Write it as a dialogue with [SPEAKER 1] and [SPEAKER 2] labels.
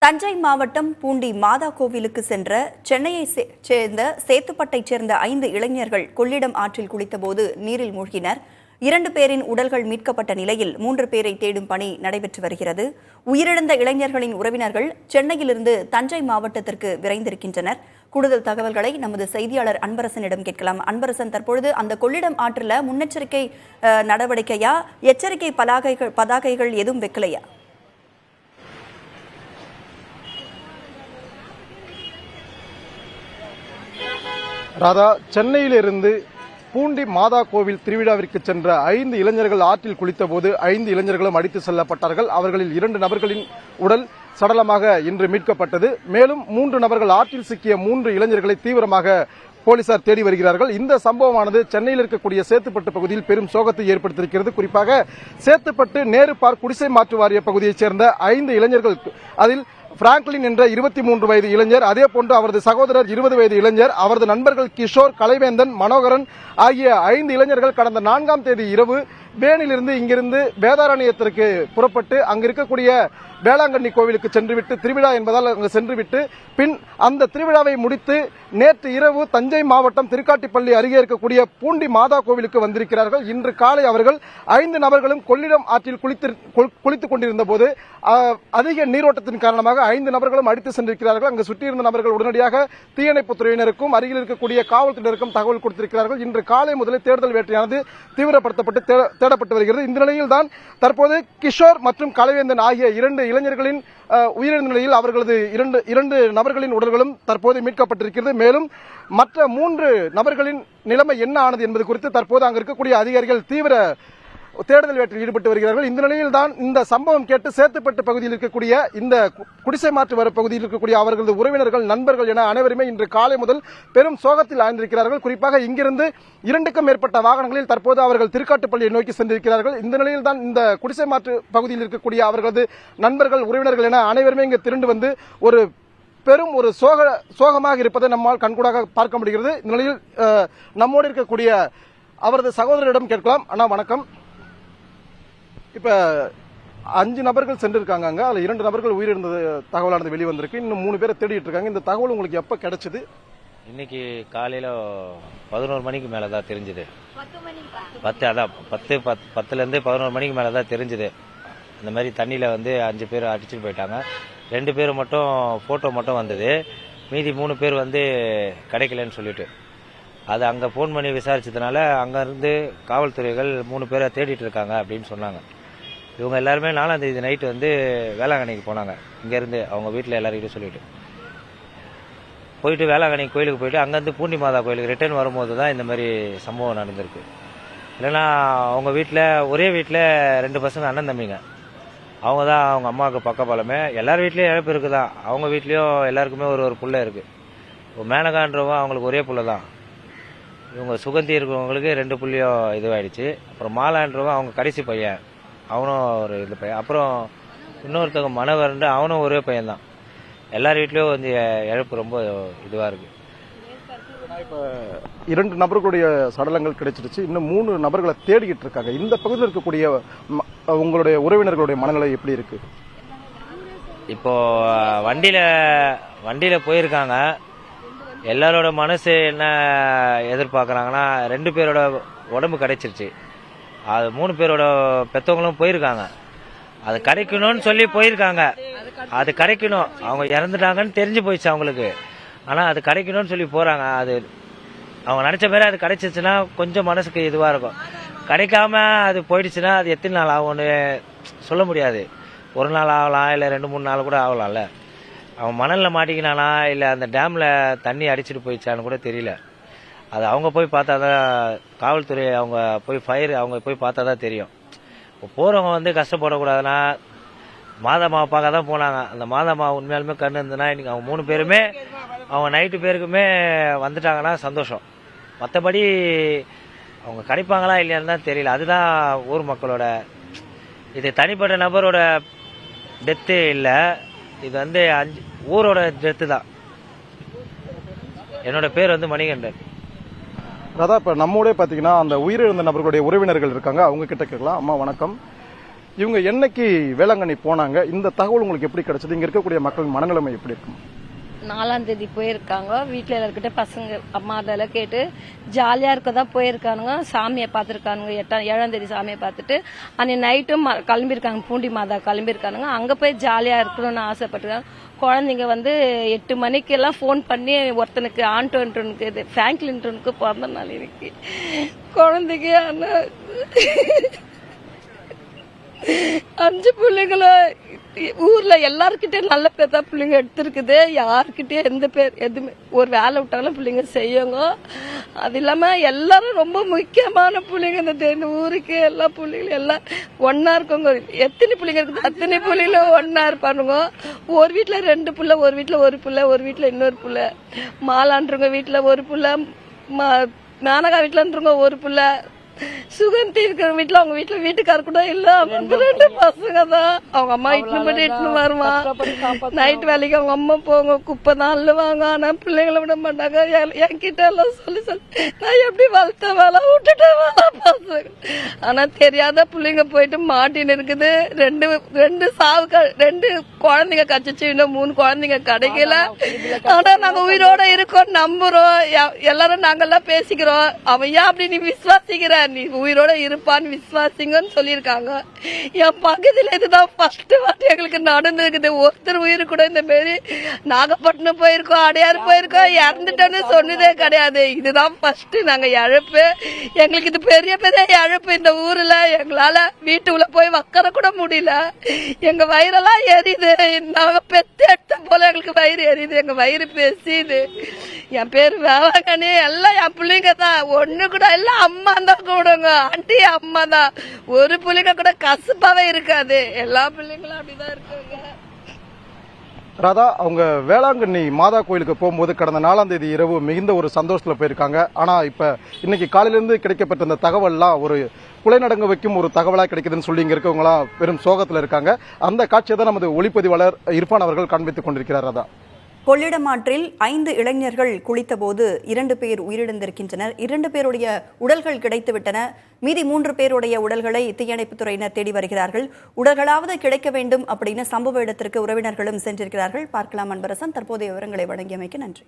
[SPEAKER 1] தஞ்சை மாவட்டம் பூண்டி மாதா கோவிலுக்கு சென்ற சென்னையை சேர்ந்த சேத்துப்பட்டைச் சேர்ந்த 5 இளைஞர்கள் கொள்ளிடம் ஆற்றில் குளித்தபோது நீரில் மூழ்கினர். 2 பேரின் உடல்கள் மீட்கப்பட்ட நிலையில் 3 பேரை தேடும் பணி நடைபெற்று வருகிறது. உயிரிழந்த இளைஞர்களின் உறவினர்கள் சென்னையிலிருந்து தஞ்சை மாவட்டத்திற்கு விரைந்திருக்கின்றனர். கூடுதல் தகவல்களை நமது செய்தியாளர் அன்பரசனிடம் கேட்கலாம். அன்பரசன், தற்பொழுது அந்த கொள்ளிடம் ஆற்றில் முன்னெச்சரிக்கை நடவடிக்கையா, எச்சரிக்கை பதாகைகள் எதுவும் வைக்கலையா?
[SPEAKER 2] ராதா, சென்னையிலிருந்து பூண்டி மாதா கோவில் திருவிழாவிற்கு சென்ற 5 இளைஞர்கள் ஆற்றில் குளித்தபோது 5 இளைஞர்களும் அடித்து செல்லப்பட்டார்கள். அவர்களில் 2 நபர்களின் உடல் சடலமாக இன்று மீட்கப்பட்டது. மேலும் 3 நபர்கள் ஆற்றில் சிக்கிய 3 இளைஞர்களை தீவிரமாக போலீசார் தேடி வருகிறார்கள். இந்த சம்பவமானது சென்னையில் இருக்கக்கூடிய சேத்துப்பட்டு பகுதியில் பெரும் சோகத்தை ஏற்படுத்தியிருக்கிறது. குறிப்பாக சேத்துப்பட்டு நேரு பார்க் குடிசை மாற்று வாரிய பகுதியைச் சேர்ந்த 5 இளைஞர்கள், அதில் பிராங்க்லின் என்ற 23 வயது இளைஞர், அதே போன்று அவரது சகோதரர் 20 வயது இளைஞர், அவரது நண்பர்கள் கிஷோர், கலைவேந்தன், மனோகரன் ஆகிய 5 இளைஞர்கள் கடந்த 4ஆம் தேதி இரவு வேனிலிருந்து இங்கிருந்து வேதாரண்யத்திற்கு புறப்பட்டு அங்கு இருக்கக்கூடிய வேளாங்கண்ணி கோவிலுக்கு சென்றுவிட்டு, திருவிழா என்பதால் அங்கு சென்றுவிட்டு, பின் அந்த திருவிழாவை முடித்து நேற்று இரவு தஞ்சை மாவட்டம் திருக்காட்டிப்பள்ளி அருகே இருக்கக்கூடிய பூண்டி மாதா கோவிலுக்கு வந்திருக்கிறார்கள். இன்று காலை அவர்கள் 5 நபர்களும் கொள்ளிடம் ஆற்றில் குளித்துக் கொண்டிருந்த போது அதிக நீரோட்டத்தின் காரணமாக 5 நபர்களும் அடித்து சென்றிருக்கிறார்கள். அங்கு சுற்றியிருந்த நபர்கள் உடனடியாக தீயணைப்புத்துறையினருக்கும் அருகில் இருக்கக்கூடிய காவல்துறையினருக்கும் தகவல் கொடுத்திருக்கிறார்கள். இன்று காலை முதலே தேடுதல் வேட்டையானது தீவிரப்படுத்தப்பட்டு தேடப்பட்டு வருகிறது. இந்த நிலையில் தான் தற்போது கிஷோர் மற்றும் கலைவேந்தன் ஆகிய 2 இளைஞர்களின் உயிரிழந்த நிலையில் அவர்களது இரண்டு நபர்களின் உடல்களும் தற்போது மீட்கப்பட்டிருக்கிறது. மேலும் மற்ற 3 நபர்களின் நிலைமை என்ன ஆனது என்பது குறித்து தற்போது அங்கு இருக்கக்கூடிய அதிகாரிகள் தீவிர தேடுதல் வேட்டையில் ஈடுபட்டு வருகிறார்கள். இந்த நிலையில் தான் இந்த சம்பவம் கேட்டு சேத்துப்பட்டு பகுதியில் இருக்கக்கூடிய இந்த குடிசை மாற்று வர பகுதியில் இருக்கக்கூடிய அவர்களது உறவினர்கள், நண்பர்கள் என அனைவருமே இன்று காலை முதல் பெரும் சோகத்தில் ஆழ்ந்திருக்கிறார்கள். குறிப்பாக இங்கிருந்து 2க்கும் மேற்பட்ட வாகனங்களில் தற்போது அவர்கள் திருக்காட்டுப்பள்ளியை நோக்கி சென்றிருக்கிறார்கள். இந்த நிலையில் தான் இந்த குடிசை மாற்று பகுதியில் இருக்கக்கூடிய அவர்களது நண்பர்கள், உறவினர்கள் என அனைவருமே இங்கு திரண்டு வந்து ஒரு பெரும் ஒரு சோகமாக இருப்பதை நம்மால் கண்கூடாக பார்க்க முடிகிறது. இந்த நிலையில் நம்மோடு இருக்கக்கூடிய அவரது சகோதரரிடம் கேட்கலாம். அண்ணா வணக்கம். இப்ப 5 நபர்கள் சென்றிருக்காங்க. அதுல 2 நபர்கள் உயிரிழந்த தகவலானது வெளிவந்திருக்கு. இன்னும் 3 பேரை தேடிட்டு இருக்காங்க. இந்த தகவல் உங்களுக்கு எப்ப கிடைச்சது?
[SPEAKER 3] இன்னைக்கு காலையில 11 மணிக்கு மேலதான் தெரிஞ்சது. 10ல இருந்து 11 மணிக்கு மேலதான் தெரிஞ்சது. இந்த மாதிரி தண்ணியில வந்து 5 பேர் அடிச்சுட்டு போயிட்டாங்க. 2 பேர் மட்டும் போட்டோ மட்டும் வந்தது. மீதி 3 பேர் வந்து கிடைக்கலன்னு சொல்லிட்டு அது அங்க போன் பண்ணி விசாரிச்சதுனால அங்க இருந்து காவல்துறைகள் 3 பேரை தேடிட்டு இருக்காங்க அப்படின்னு சொன்னாங்க. இவங்க எல்லாருமே 4ஆம் தேதி நைட்டு வந்து வேளாங்கண்ணிக்கு போனாங்க. இங்க இருந்து அவங்க வீட்டுல எல்லாருக்கிட்டும் சொல்லிட்டு போயிட்டு வேளாங்கண்ணி கோயிலுக்கு போயிட்டு அங்கேருந்து பூண்டி மாதா கோயிலுக்கு ரிட்டர்ன் வரும்போது தான் இந்த மாதிரி சம்பவம் நடந்திருக்கு. இல்லைன்னா அவங்க ஒரே வீட்டில் 2 பசங்க அண்ணன் தம்பிங்க. அவங்க தான் அவங்க அம்மாவுக்கு பக்கபலமே. எல்லார் வீட்லேயும் இழப்பு இருக்குதான். அவங்க வீட்லேயும் எல்லாருக்குமே ஒரு புள்ள இருக்கு. மேனகான்றவங்க அவங்களுக்கு ஒரே புள்ள தான். இவங்க சுகந்தி இருக்கிறவங்களுக்கு 2 புள்ளியும் இதுவாயிடுச்சு. அப்புறம் மாலான்றவங்க அவங்க கடைசி பையன், அவனும் ஒரு இது பையன். அப்புறம் இன்னொருத்தவங்க மனவரண்டு, அவனும் ஒரே பையன் தான். எல்லார் வீட்லயும் வந்து இழப்பு ரொம்ப இதுவா இருக்கு.
[SPEAKER 2] இப்ப 2 நபர்களுடைய சடலங்கள் கிடைச்சிருச்சு. இன்னும் 3 நபர்களை தேடிக்கிட்டு இருக்காங்க. இந்த பகுதியில் இருக்கக்கூடிய உங்களுடைய உறவினர்களுடைய மனநிலை எப்படி இருக்கு?
[SPEAKER 3] இப்போ வண்டியில போயிருக்காங்க. எல்லாரோட மனசு என்ன எதிர்பார்க்கறாங்கன்னா, 2 பேரோட உடம்பு கிடைச்சிருச்சு. அது 3 பேரோட பெத்தவங்களும் போயிருக்காங்க. அது கிடைக்கணும்னு சொல்லி போயிருக்காங்க. அது கிடைக்கணும், அவங்க இறந்துட்டாங்கன்னு தெரிஞ்சு போயிடுச்சு அவங்களுக்கு. ஆனா அது கிடைக்கணும்னு சொல்லி போறாங்க. அது அவங்க நினைச்ச மாதிரி அது கிடைச்சிச்சுன்னா கொஞ்சம் மனசுக்கு இதுவா இருக்கும். கிடைக்காம அது போயிடுச்சுன்னா அது எத்தனை நாள் ஆகும்னு சொல்ல முடியாது. ஒரு நாள் ஆகலாம், இல்ல 2-3 நாள் கூட ஆகலாம்ல. அவன் மணல்ல மாட்டிக்கினானா இல்ல அந்த டேம்ல தண்ணி அடிச்சுட்டு போயிடுச்சான்னு கூட தெரியல. அது அவங்க போய் பார்த்தாதான், காவல்துறை அவங்க போய் பார்த்தாதான் தெரியும். போறவங்க வந்து கஷ்டப்படக்கூடாதுன்னா மாதாமாவை பார்க்க தான் போனாங்க. அந்த மாதாமா உண்மையாலுமே கண்ணு இருந்ததுன்னா இன்னைக்கு அவங்க 3 பேருமே அவங்க நைட்டு பேருக்குமே வந்துட்டாங்கன்னா சந்தோஷம். மற்றபடி அவங்க கிடைப்பாங்களா இல்லையான்னு தான் தெரியல. அதுதான் ஊர் மக்களோட இது. தனிப்பட்ட நபரோட டெத்து இல்லை, இது வந்து ஊரோட டெத்து தான். என்னோட பேர் வந்து மணிகண்டன்.
[SPEAKER 2] அதான் இப்ப நம்மோட பாத்தீங்கன்னா அந்த உயிரிழந்த நபர்களுடைய உறவினர்கள் இருக்காங்க. அவங்க கிட்ட கேட்கலாம். அம்மா வணக்கம். இவங்க என்னைக்கு வேளாங்கண்ணி போனாங்க, இந்த தகவல் உங்களுக்கு எப்படி கிடைச்சது? இங்க இருக்கக்கூடிய மக்கள் மனநிலைமை எப்படி இருக்கும்?
[SPEAKER 4] 4ஆம் தேதி போயிருக்காங்க. வீட்டுல எல்லாருக்கிட்ட பசங்க அம்மா அதெல்லாம் கேட்டு ஜாலியா இருக்கதான் போயிருக்கானுங்க. சாமியை பார்த்துருக்கானுங்க. 7ஆம் தேதி சாமியை பார்த்துட்டு அன்னைக்கு நைட்டும் கிளம்பியிருக்காங்க. பூண்டி மாதா கிளம்பியிருக்கானுங்க. அங்க போய் ஜாலியா இருக்கணும்னு ஆசைப்பட்டுருக்காங்க. குழந்தைங்க 8 மணிக்கெல்லாம் ஃபோன் பண்ணி ஒருத்தனுக்கு ஆண்டோன்ட்டு இது பிராங்க்லின்டனுக்கு பிறந்த நாள் இன்னைக்கு. குழந்தைங்க 5 பிள்ளைங்கள ஊர்ல எல்லாருக்கிட்டே நல்ல பேர் தான் பிள்ளைங்க எடுத்திருக்குது. யாருக்கிட்டே எந்த பேர் எதுவுமே ஒரு வேலை விட்டாலும் பிள்ளைங்க செய்யுங்க. அது இல்லாம எல்லாரும் ரொம்ப முக்கியமான பிள்ளைங்க. இந்த ஊருக்கு எல்லா பிள்ளைங்களும் எல்லாம் ஒன்னா இருக்கவங்க. எத்தனை பிள்ளைங்க இருக்குது அத்தனை பிள்ளைங்களும் ஒன்னா இருப்பானுங்க. ஒரு வீட்டுல 2 பிள்ளை, ஒரு வீட்டுல ஒரு பிள்ளை, ஒரு வீட்டுல இன்னொரு பிள்ளை. மாலான்றவங்க வீட்டுல ஒரு பிள்ளை, மேனகா வீட்டுலன்றவங்க ஒரு பிள்ளை, சுகந்தி இருக்கிற வீட்டுல அவங்க வீட்டுக்கார கூட இல்ல. 2 பசங்க தான். அவங்க அம்மா இட்டுன்னு வருமா. நைட் வேலைக்கு அவங்க அம்மா போங்க, குப்பை தான் அள்ளுவாங்க. ஆனா பிள்ளைங்களை விட மாட்டாங்க. என்கிட்ட எல்லாம் சொல்லி நான் எப்படி வளர்த்த வேலை விட்டுட்டேன் வேலை பசங்க. ஆனா தெரியாத பிள்ளைங்க போயிட்டு மாட்டின்னு இருக்குது. 2 சாவு 2 குழந்தைங்க கச்சிச்சு. இன்னும் 3 குழந்தைங்க கிடைக்கல. ஆனா நாங்க உயிரோட இருக்கோம், நம்புறோம். எல்லாரும் நாங்கெல்லாம் பேசிக்கிறோம். அவன் ஏன் அப்படி நீ விசுவாசிக்கிற, நீ உயிரோட இருப்பான்னு விசுவாசிங்கன்னு சொல்லியிருக்காங்க. என் பக்கத்துல இதுதான் ஃபர்ஸ்ட் வாட்டி எங்களுக்கு நடந்திருக்குது. ஒருத்தர் உயிர் கூட இந்த மாரி நாகப்பட்டினம் போயிருக்கோம், அடையாறு போயிருக்கோம், இறந்துட்டோன்னு சொன்னதே கிடையாது. இதுதான் ஃபர்ஸ்ட் நாங்க இழப்பு. எங்களுக்கு இது பெரிய பெரிய இழப்பு. இந்த ஊர்ல எங்களால வீட்டுக்குள்ள போய் உட்கார கூட முடியல. எங்க வயிறெல்லாம் எரியுது. நாங்க பெத்து எடுத்த போல எங்களுக்கு வயிறு எரியுது. எங்க வயிறு பேசிது. என் பேரு வேளாங்கண்ணி. எல்லாம் என் பிள்ளைங்க தான். ஒண்ணு கூட எல்லாம் அம்மா தான் கூடுங்க. ஆண்டி அம்மா தான். ஒரு பிள்ளைங்க கூட கசப்பாவே இருக்காது. எல்லா பிள்ளைங்களும் அப்படிதான் இருக்காங்க.
[SPEAKER 2] ராதா, அவங்க வேளாங்கண்ணி மாதா கோயிலுக்கு போகும்போது கடந்த 4ஆம் தேதி இரவு மிகுந்த ஒரு சந்தோஷத்துல போயிருக்காங்க. ஆனா இப்ப இன்னைக்கு காலையிலிருந்து கிடைக்கப்பட்ட இந்த தகவல்லாம் ஒரு குலைநடங்க வைக்கும் ஒரு தகவலா கிடைக்குதுன்னு சொல்லி இங்க இருக்கவங்களாம் பெரும் சோகத்துல இருக்காங்க. அந்த காட்சியை தான் நமது ஒளிப்பதிவாளர் இர்ஃபான் அவர்கள் காண்பித்துக் கொண்டிருக்கிறார். ராதா,
[SPEAKER 1] கொள்ளிடம் ஆற்றில் 5 இளைஞர்கள் குளித்தபோது 2 பேர் உயிரிழந்திருக்கின்றனர். 2 பேருடைய உடல்கள் கிடைத்துவிட்டன. மீதி 3 பேருடைய உடல்களை தீயணைப்புத் துறையினர் தேடி வருகிறார்கள். உடல்களாவது கிடைக்க வேண்டும் அப்படின்னு சம்பவ இடத்திற்கு உறவினர்களும் சென்றிருக்கிறார்கள். பார்க்கலாம் அன்பரசன். தற்போதைய விவரங்களை வழங்கியமைக்கு நன்றி.